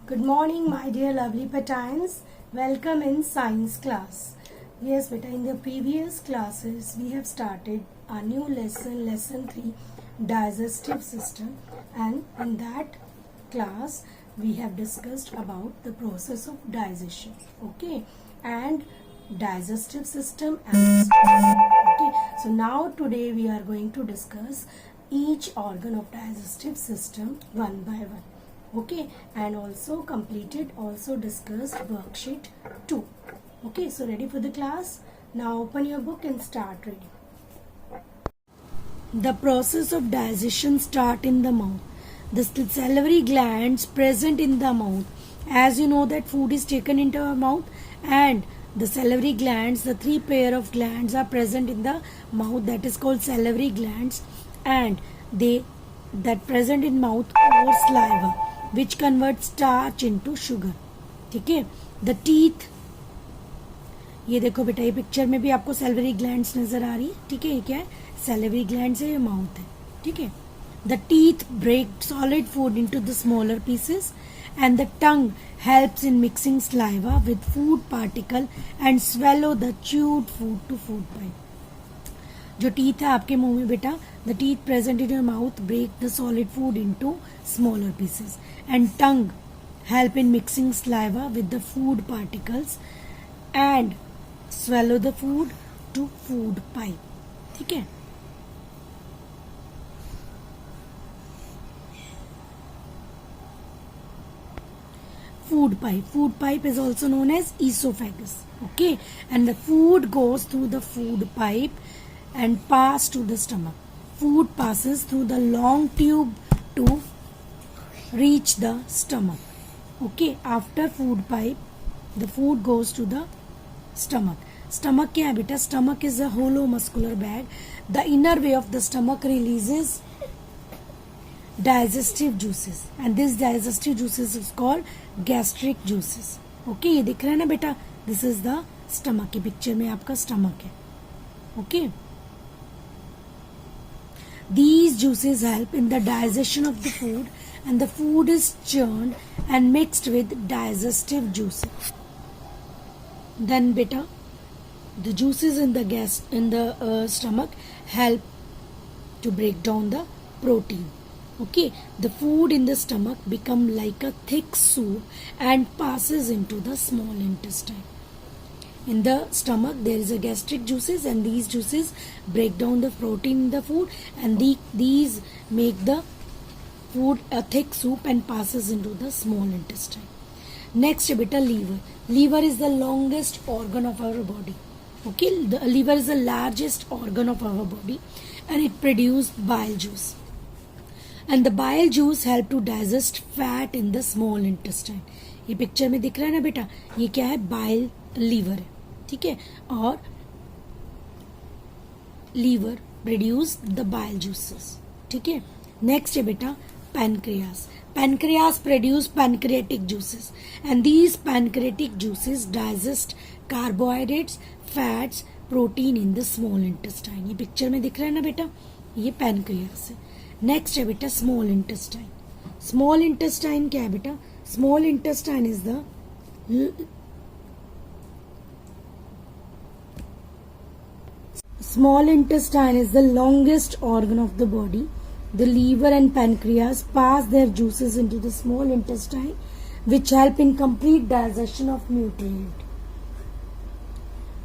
Good morning, my dear lovely patines. Welcome in science class. Yes, beta, in the previous classes, we have started a new lesson, lesson 3, digestive system. And in that class, we have discussed about the process of digestion. Okay, and digestive system and okay. So now today we are going to discuss each organ of digestive system one by one. Okay, and also discussed worksheet 2. Okay, so ready for the class? Now open your book and start reading. The process of digestion start in the mouth. The salivary glands present in the mouth. As you know that food is taken into our mouth, and the salivary glands, the 3 pair of glands are present in the mouth, that is called salivary glands, and they that present in mouth or saliva, which converts starch into sugar. ठीक है. The teeth, ये देखो बेटा, ये picture में भी आपको salivary glands नजर आ रही है. ठीक है, ये क्या है? सैलिवरी ग्लैंड्स है, ये माउथ है. ठीक है. The teeth break solid food into the smaller pieces, and the tongue helps in mixing saliva with food particle and swallow the chewed food to food pipe. जो टीथ है आपके मुंह में बेटा, the teeth present in your mouth break the solid food into smaller pieces, and tongue help in mixing saliva with the food particles and swallow the food to food pipe. ठीक है. Food pipe is also known as esophagus. Okay, and the food goes through the food pipe and pass to the stomach. Food passes through the long tube to reach the stomach. Okay, after food pipe, the food goes to the stomach. Stomach क्या है बेटा? Stomach is a hollow muscular bag. The inner way of the stomach releases digestive juices, and this digestive juices is called gastric juices. Okay, ये दिख रहा है ना बेटा? This is the stomach. ये पिक्चर में आपका stomach है. Okay. These juices help in the digestion of the food, and the food is churned and mixed with digestive juices. Then beta, the juices in the stomach help to break down the protein. Okay, the food in the stomach become like a thick soup and passes into the small intestine. In the stomach there is a gastric juices, and these juices break down the protein in the food, and these make the food a thick soup and passes into the small intestine. Next beta, liver. Liver is the longest organ of our body. Okay, the liver is the largest organ of our body, and it produces bile juice, and the bile juice help to digest fat in the small intestine. ये picture में दिख रहा है ना बेटा? ये क्या है? बाइल लीवर है. ठीक है, और liver produce the bile juices. ठीक है. नेक्स्ट है बेटा pancreas. Pancreas produce pancreatic juices, and these pancreatic juices digest carbohydrates, fats, protein in the small intestine. ये पिक्चर में दिख रहा है ना बेटा? ये पैनक्रियास है. नेक्स्ट है बेटा स्मॉल इंटेस्टाइन. स्मॉल इंटेस्टाइन क्या है बेटा? Small intestine is the small intestine is the longest organ of the body. The liver and pancreas pass their juices into the small intestine, which help in complete digestion of nutrient.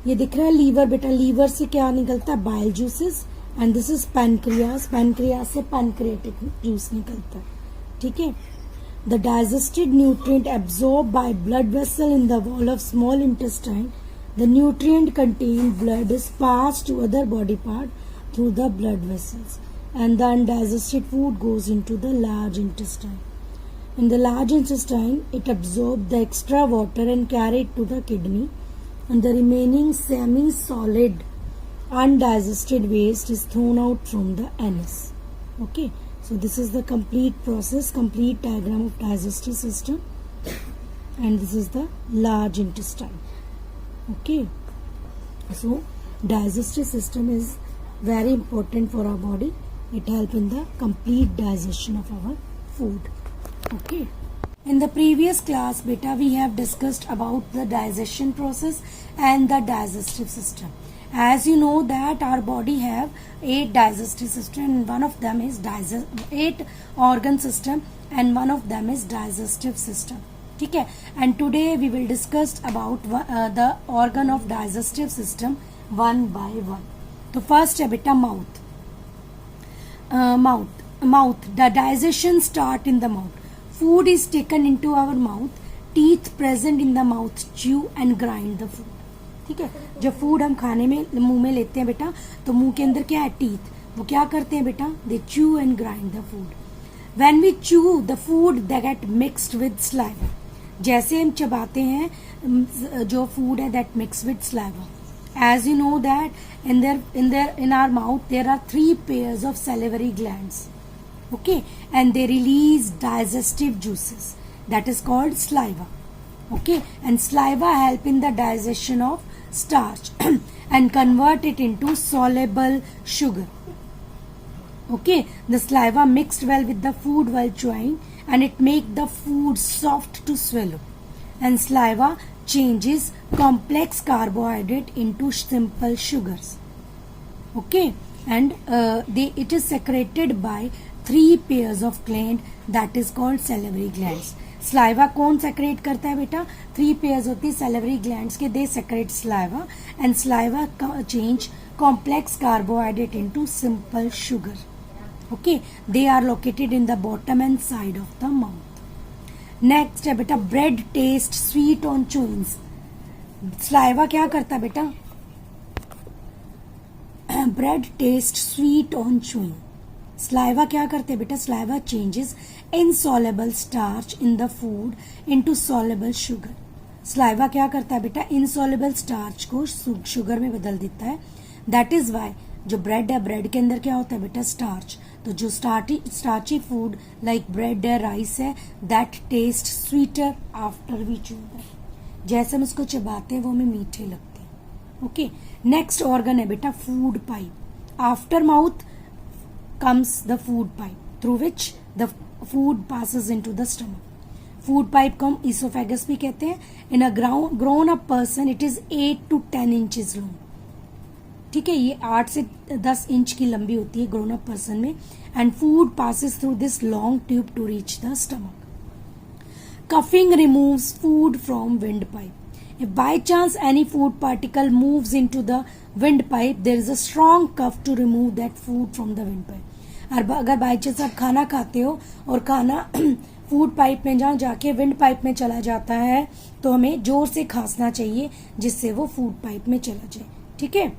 ये दिख रहा है liver बेटा? Liver से क्या निकलता है? Bile juices, and this is pancreas. Pancreas से पैनक्रियाटिक जूस निकलता है. ठीक है. The digested nutrient absorb by blood vessel in the wall of small intestine. The nutrient contained blood is passed to other body part through the blood vessels, and the undigested food goes into the large intestine. In the large intestine, it absorbs the extra water and carry it to the kidney, and the remaining semi-solid undigested waste is thrown out from the anus. Okay, so this is the complete process, complete diagram of digestive system, and this is the large intestine. Okay, so digestive system is very important for our body. It helps in the complete digestion of our food. Okay. In the previous class, beta, we have discussed about the digestion process and the digestive system. As you know that our body have 8 digestive system and one of them is 8 organ system and one of them is digestive system. ठीक है, and today we will discuss about the organ of digestive system one by one. तो first है बेटा mouth. Mouth. The digestion start in the mouth. Food is taken into our mouth. Teeth present in the mouth chew and grind the food. ठीक है, जब food हम खाने में मुंह में लेते हैं बेटा तो मुंह के अंदर क्या है, टीथ. वो क्या करते हैं बेटा, they chew and grind the food. When we chew the food they get mixed with saliva. जैसे हम चबाते हैं जो फूड है that mix with saliva. As you know that in our mouth there are 3 pairs of salivary glands, okay, and they release digestive juices that is called saliva, okay, and saliva help in the digestion of starch and convert it into soluble sugar, okay. The saliva mixed well with the food while chewing and it make the food soft to swallow, and saliva changes complex carbohydrate into simple sugars, okay, and it is secreted by 3 pairs of gland that is called salivary glands. saliva कौन secrete करता है बेटा, 3 pairs होती है salivary glands के, they secrete saliva and saliva change complex carbohydrate into simple sugar, okay. They are located in the bottom and side of the mouth. Next है बेटा bread taste sweet on chewings. Saliva क्या करता है बेटा, bread taste sweet on chewing. Saliva क्या करते हैं बेटा, saliva changes insoluble starch in the food into soluble sugar. Saliva क्या करता है बेटा, इनसॉलेबल स्टार्च को शुगर में बदल देता है. दैट इज वाई जो ब्रेड है, ब्रेड के अंदर क्या होता है बेटा, स्टार्च. तो जो स्टार्ची फूड लाइक ब्रेड है, राइस है, that taste sweeter after we chew them. जैसे हम उसको चबाते हैं वो हमें मीठे लगते हैं, ओके. नेक्स्ट ऑर्गन है बेटा food pipe. After mouth comes the food pipe through which the food passes into the stomach. Food pipe को हम इसोफेगस भी कहते हैं. In a grown up person it is 8 to 10 inches long. ठीक है, ये 8 से 10 इंच की लंबी होती है ग्रोन अप पर्सन में. And food passes through this long tube to reach the stomach. Coughing removes food from windpipe. If by chance any food particle moves into the windpipe there is a strong cough to remove that food from the windpipe. अगर by chance आप खाना खाते हो और खाना food pipe में जहाँ जाके विंड पाइप में चला जाता है तो हमें जोर से खांसना चाहिए जिससे वो फूड पाइप में चला जाए. ठीक है.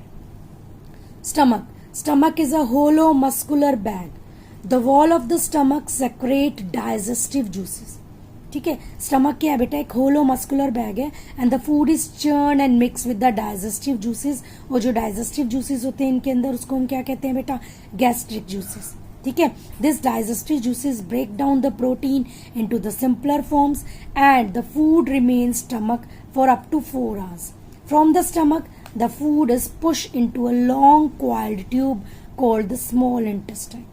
Stomach is a hollow muscular bag. The wall of the stomach secrete digestive juices. ठीक है, स्टमक क्या है बेटा, एक होलो मस्कुलर बैग है and the food is churn and mix with the digestive juices. और जो डाइजेस्टिव जूसेस होते हैं इनके अंदर उसको हम क्या कहते हैं बेटा, गैस्ट्रिक जूसेस. ठीक है, this digestive juices break down the protein into the simpler forms and the food remain stomach for up to 4 hours. From the stomach the food is pushed into a long coiled tube called the small intestine.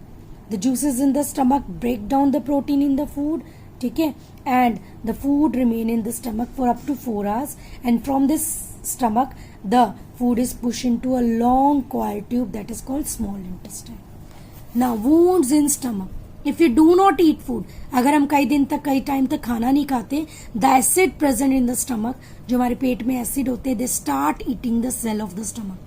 The juices in the stomach break down the protein in the food, ठीक है, and the food remain in the stomach for up to 4 hours. And from this stomach the food is pushed into a long coiled tube that is called small intestine. Now wounds in stomach. If you do not eat food, अगर हम कई दिन तक कई time तक खाना नहीं खाते, the acid present in the stomach, जो हमारे पेट में एसिड होते हैं, they start eating the cell of the stomach.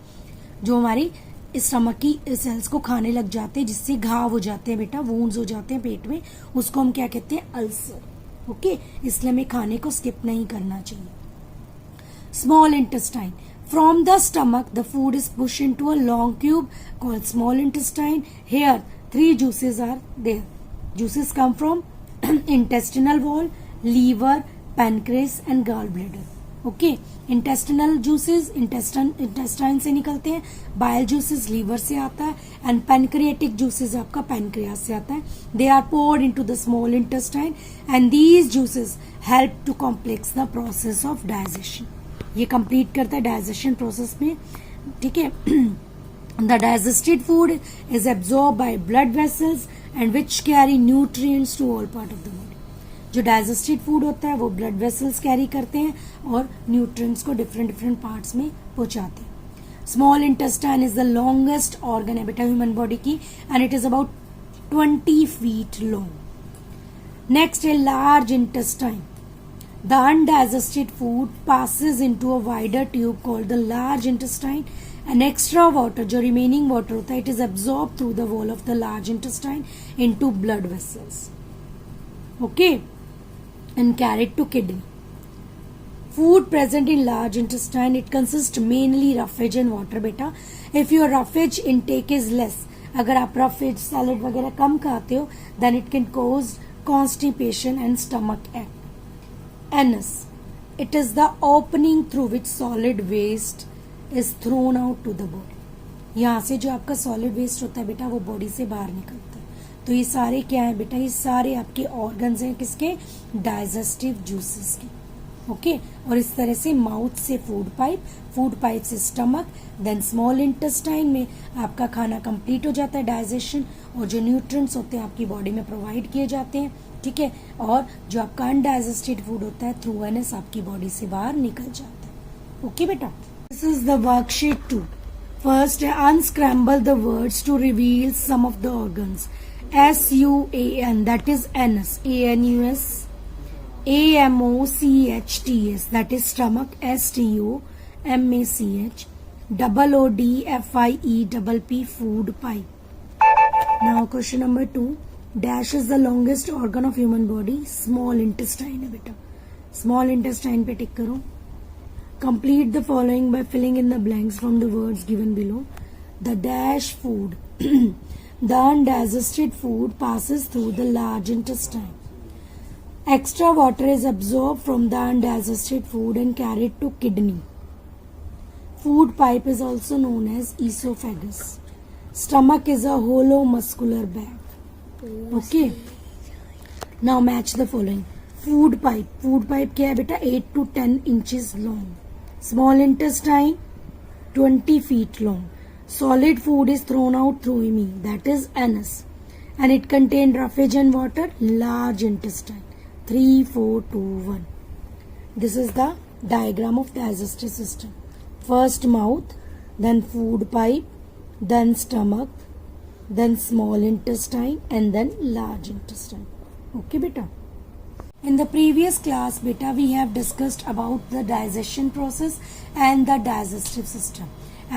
जो हमारी स्टमक की सेल्स को खाने लग जाते हैं जिससे घाव हो जाते हैं बेटा, वुंड्स हो जाते हैं पेट में, उसको हम क्या कहते हैं, अल्सर. ओके, इसलिए हमें खाने को स्किप नहीं करना चाहिए. Small intestine. From the stomach the food is pushed into a long tube called small intestine. Here 3 juices are there. Juices come from intestinal wall, liver, pancreas and gallbladder. Okay, intestinal juices intestine से निकलते हैं, bile juices liver से आता है and pancreatic juices आपका pancreas से आता है. They are poured into the small intestine and these juices help to complex the process of digestion. ये कंप्लीट करता है डाइजेशन प्रोसेस में. ठीक है, the digested food is absorb by blood vessels and which carry nutrients to all part of the body. जो digested food होता है वो ब्लड वेसल्स कैरी करते हैं और न्यूट्रिएंट्स को डिफरेंट डिफरेंट पार्ट्स में पहुंचाते हैं। Small intestine is the longest organ है बेटा ह्यूमन बॉडी की and it is about 20 feet long. Next है large intestine. The undigested food passes into a wider tube called the large intestine and extra water जो remaining water होता है it is absorbed through the wall of the large intestine into blood vessels. Okay, and carried to kidney. Food present in large intestine it consists mainly roughage and water beta. If your roughage intake is less, अगर आप roughage salad वगैरह कम खाते हो then it can cause constipation and stomach ache. Anus. It is the opening through which solid waste is thrown out to the body. यहाँ से जो आपका solid waste होता है बेटा वो बॉडी से बाहर निकलता है। तो ये सारे क्या है बेटा, ये सारे आपके ऑर्गन्स हैं किसके, डाइजेस्टिव जूसेस के। ओके और इस तरह से माउथ से फूड पाइप से स्टमक, देन स्मॉल इंटेस्टाइन में आपका खाना कंप्लीट हो जाता है डाइजेशन और जो न्यूट्रिएंट्स होते हैं आपकी बॉडी में प्रोवाइड किए जाते हैं। ठीक है, और जो आपका अनडाइजेस्टेड फूड होता है थ्रू एनएस आपकी बॉडी से बाहर निकल जाता है। ओके बेटा, this is the worksheet 2। First है unscramble the words to reveal some of the organs. SUAN that is anus, ANUS, AMOCHTS that is stomach, STOMACH, OODFIE food pipe. Now question number 2, dash is the longest organ of human body, small intestine है बेटा। small intestine पे टिक करो। Complete the following by filling in the blanks from the words given below. The dash food the undigested food passes through the large intestine. Extra water is absorbed from the undigested food and carried to kidney. Food pipe is also known as esophagus. Stomach is a hollow muscular bag. Okay. Now match the following. Food pipe क्या है बेटा, 8 to 10 inches long. Small intestine 20 feet long. Solid food is thrown out through me, that is anus, and it contained roughage and water. Large intestine 3, 4, 2, 1. This is the diagram of digestive system. First mouth, then food pipe, then stomach, then small intestine, and then large intestine. Okay beta. In the previous class beta we have discussed about the digestion process and the digestive system.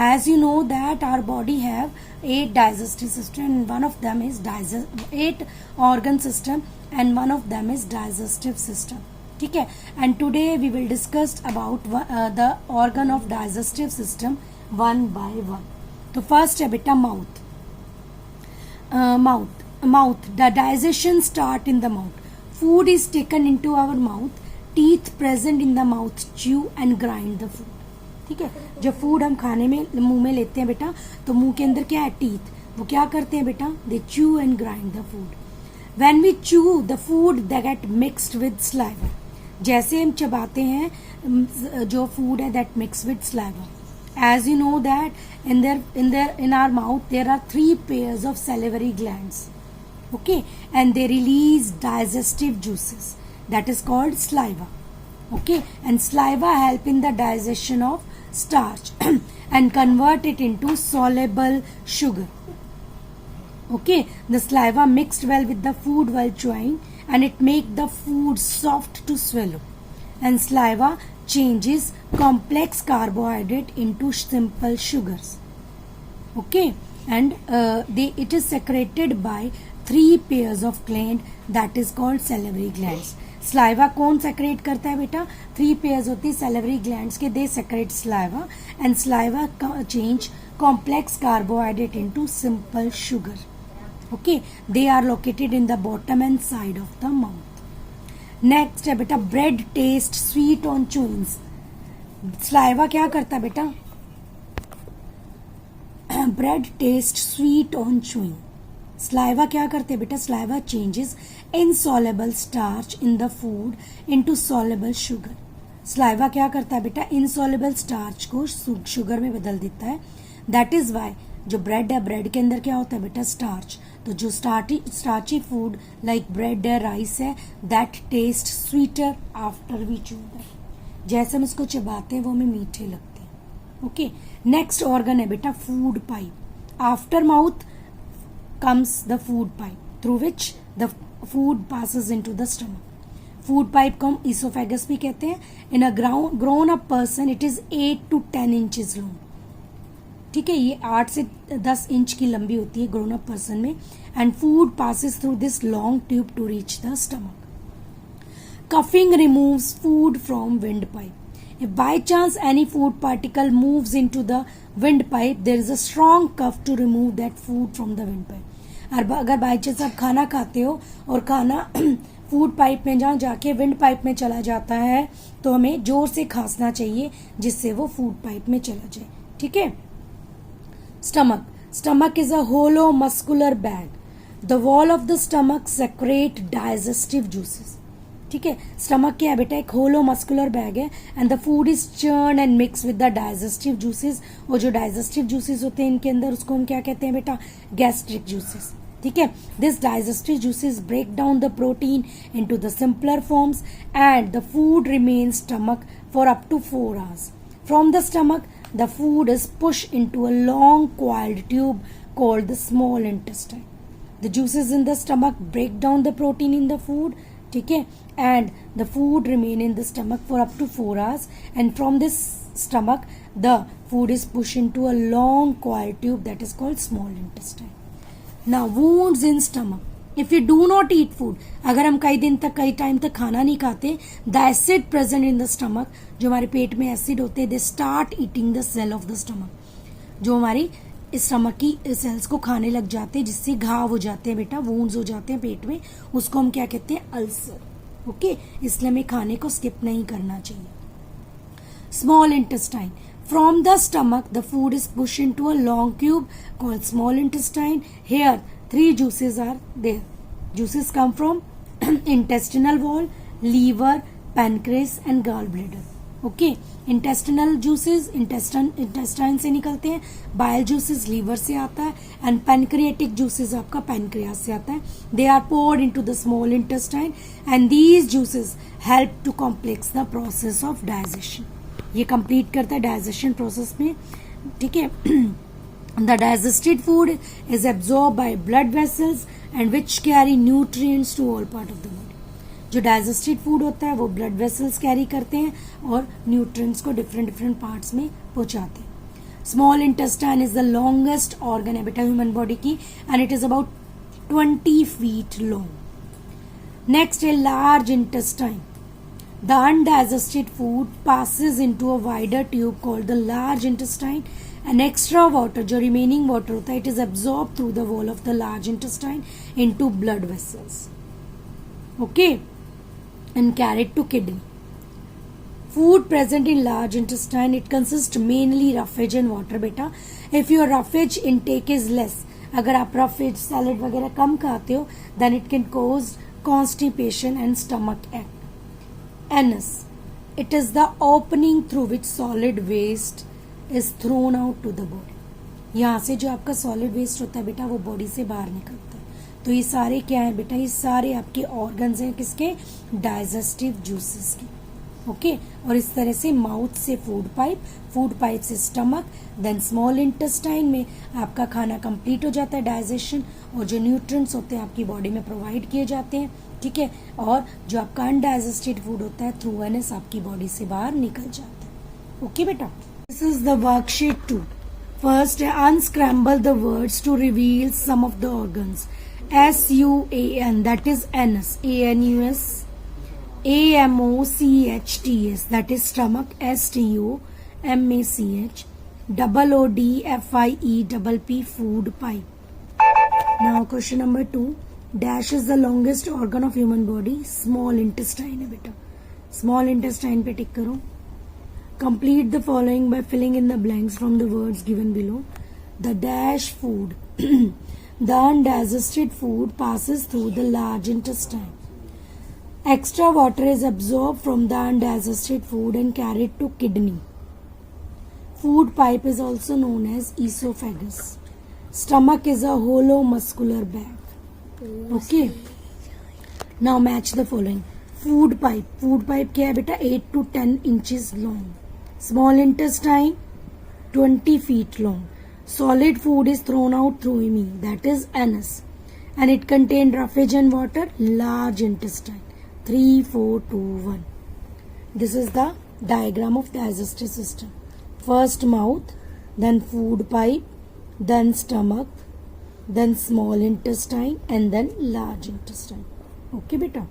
As you know that our body have 8 digestive system and one of them is 8 organ system and one of them is digestive system. ठीक है, and today we will discuss about the organ of digestive system one by one. तो first है बेटा mouth. Mouth. The digestion start in the mouth. Food is taken into our mouth. Teeth present in the mouth chew and grind the food. ठीक है, जब food हम खाने में मुंह में लेते हैं बेटा तो मुंह के अंदर क्या है, टीथ, वो क्या करते हैं बेटा, they chew and grind the food. When we chew the food they get mixed with saliva. जैसे हम चबाते हैं जो फूड है that mix with saliva. As you know that in our mouth there are 3 pairs of salivary glands. Okay, and they release digestive juices that is called saliva. Okay, and saliva help in the digestion of starch and convert it into soluble sugar. Okay, the saliva mixed well with the food while chewing and it make the food soft to swallow, and saliva changes complex carbohydrate into simple sugars. Okay, and it is secreted by 3 pairs of gland that is called salivary glands. saliva कौन secret करता है बेटा, 3 pairs होती है salivary glands के, they secrete saliva and saliva change complex carbohydrate into simple sugar. Okay, they are located in the bottom and side of the mouth. Next है बेटा bread taste sweet on chewing. saliva क्या करता है बेटा, bread taste sweet on chewing. saliva क्या करते हैं बेटा, saliva changes insoluble starch in the food into soluble sugar. saliva क्या करता है बेटा, insoluble starch को sugar में बदल देता है. that is why जो ब्रेड है, ब्रेड के अंदर क्या होता है बेटा, स्टार्च, तो जो स्टार्ची फूड लाइक ब्रेड है, राइस है, that taste sweeter after we chew them. जैसे हम इसको चबाते हैं वो हमें मीठे लगते हैं। ओके, नेक्स्ट ऑर्गन है बेटा food pipe. After mouth comes the food pipe through which the food passes into the stomach। Food pipe को हम इसोफेगस भी कहते हैं। In a grown up person it is 8 to 10 inches long. ठीक है, ये 8 से 10 इंच की लंबी होती है ग्रोन अप पर्सन में। And food passes through this long tube to reach the stomach. Coughing removes food from windpipe. If by chance any food particle moves into the windpipe, there is a strong cuff to remove that food from the windpipe। और अगर by chance आप खाना खाते हो और खाना food pipe में जहाँ जाके विंड पाइप में चला जाता है तो हमें जोर से खांसना चाहिए जिससे वो फूड पाइप में चला जाए। ठीक है, stomach is a hollow muscular bag. The wall of the stomach secrete digestive juices. ठीक है, स्टमक क्या है बेटा, एक होलो मस्कुलर बैग है and the food is churn and mix with the digestive juices. और जो डाइजेस्टिव जूसेस होते हैं इनके अंदर उसको हम क्या कहते हैं बेटा, गैस्ट्रिक जूसेस। ठीक है, this digestive juices break down the protein into the simpler forms and the food remains stomach for up to 4 hours। From the stomach the food is push into a long coiled tube called the small intestine. The juices in the stomach break down the protein in the food। ठीक है, and the food remain in the stomach for up to 4 hours and from this stomach the food is pushed into a long coiled tube that is called small intestine। Now wounds in stomach। If you do not eat food, अगर हम कई दिन तक कई time तक खाना नहीं खाते, the acid present in the stomach, जो हमारे पेट में एसिड होते हैं, they start eating the cell of the stomach। जो हमारी स्टमक की सेल्स को खाने लग जाते हैं जिससे घाव हो जाते हैं बेटा, वूंड्स हो जाते हैं पेट में, उसको हम क्या कहते हैं, अल्सर। ओके, इसलिए हमें खाने को स्किप नहीं करना चाहिए। Small intestine. From the stomach the food is push in to a long tube called small intestine. Here 3 juices are there. Juices come from intestinal wall, liver, pancreas and gallbladder। Okay, intestinal juices intestine से निकलते हैं, bile juices liver से आता है and pancreatic juices आपका pancreas से आता है। They are poured into the small intestine and these juices help to complex the process of digestion. ये कंप्लीट करता है डाइजेशन प्रोसेस में। ठीक है, the digested food is absorb by blood vessels and which carry nutrients to all part of the body. जो digested food होता है वो ब्लड वेसल्स कैरी करते हैं और न्यूट्रिएंट्स को डिफरेंट पार्ट्स में पहुंचाते हैं। Small intestine is the longest organ है बेटा ह्यूमन बॉडी की and it is about 20 feet long. Next है large intestine. The undigested food passes into a wider tube called the large intestine and extra water, जो remaining water होता है, it is absorbed through the wall of the large intestine into blood vessels, okay, and carried to kidney। Food present in large intestine, it consists mainly roughage and water बेटा। If your roughage intake is less, अगर आप roughage salad वगैरह कम खाते हो, then it can cause constipation and stomach ache। Anus, it is the opening through which solid waste is thrown out to the body। यहाँ से जो आपका solid waste होता है बेटा वो बॉडी से बाहर निकलता है। तो ये सारे क्या है बेटा, ये सारे आपके ऑर्गन्स हैं किसके, डाइजेस्टिव जूसेस के। ओके, और इस तरह से माउथ से फूड पाइप से स्टमक, देन स्मॉल इंटेस्टाइन में आपका खाना कंप्लीट हो जाता है डाइजेशन और जो न्यूट्रिएंट्स होते हैं आपकी बॉडी में प्रोवाइड किए जाते हैं। ठीक है, और जो आपका अनडाइजेस्टेड फूड होता है थ्रू एनएस आपकी बॉडी से बाहर निकल जाता है। ओके बेटा, this is the worksheet 2। First है unscramble the words to reveal some of the organs। SUAN, that is anus, ANUS, AMOCHTS, that is stomach, STOMACH, OODFIE, food pipe। Now question number 2, dash is the longest organ of human body, small intestine है बेटा। small intestine पे टिक करो। Complete the following by filling in the blanks from the words given below। The dash food the undigested food passes through the large intestine। Extra water is absorbed from the undigested food and carried to kidney। Food pipe is also known as esophagus। Stomach is a hollow muscular bag. Okay. Now match the following. Food pipe. Food pipe क्या है बेटा? 8 to 10 inches long. Small intestine 20 feet long. Solid food is thrown out through me, that is anus, and it contained roughage and water. Large intestine 3, 4, 2, 1. This is the diagram of digestive system. First mouth, then food pipe, then stomach, then small intestine, and then large intestine. Okay beta.